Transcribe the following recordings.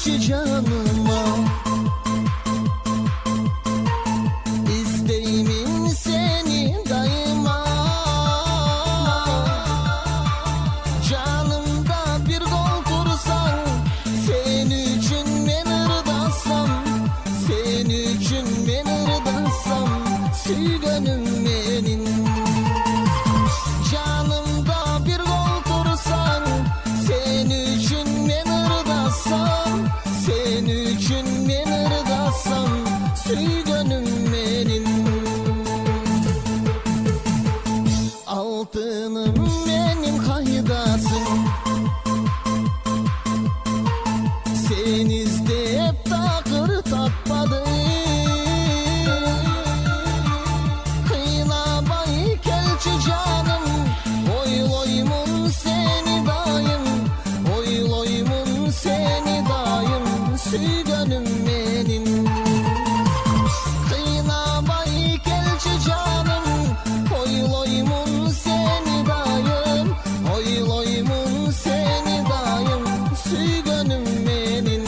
gerçi canıma. İsteğimin seni daima, canımda bir gol kursan, sen için ben ırdasam, sen için ben ırdasam, sügönüm benim. Canımda bir gol kursan, sen için ben ırdasam, sen için ben ırdasam, sügönüm benim. Altınım benim haydasın, sen isteyip takır takmadın. Kıynamay kelçi canım, oyloymun seni dayım, oyloymun seni dayım, sügönüm benim. Kıynamay kelçi canım, oyloymun seni dayım, oyloymun seni dayım, sügönüm benim.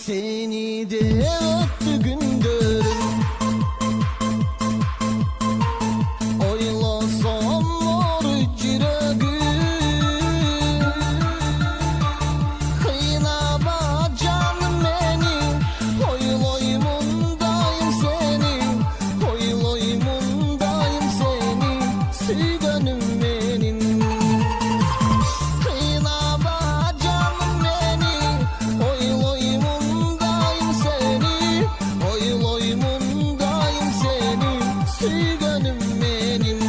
Seni de öptü gündürüm, oylasam mor ciregim. Kıynama canım beni, oyloymun dayım seni, oyloymun dayım seni, sügönüm benim. Kıynama canım beni, oyloymun dayım seni, oyloymun dayım seni, sügönüm benim.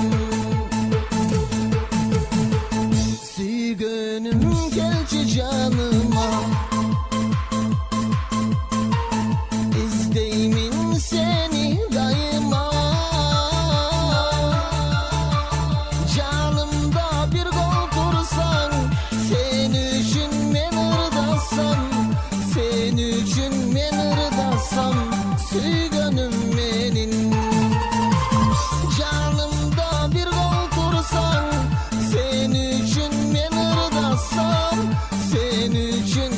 Sügönüm kelçi canıma, İsteğimin seni daima, canımda bir gol kursan, sen için ben ırdasam, sen için ben ırdasam, sügönüm benim. Canımda bir gol kursan, sen için ben ırdasam, sen için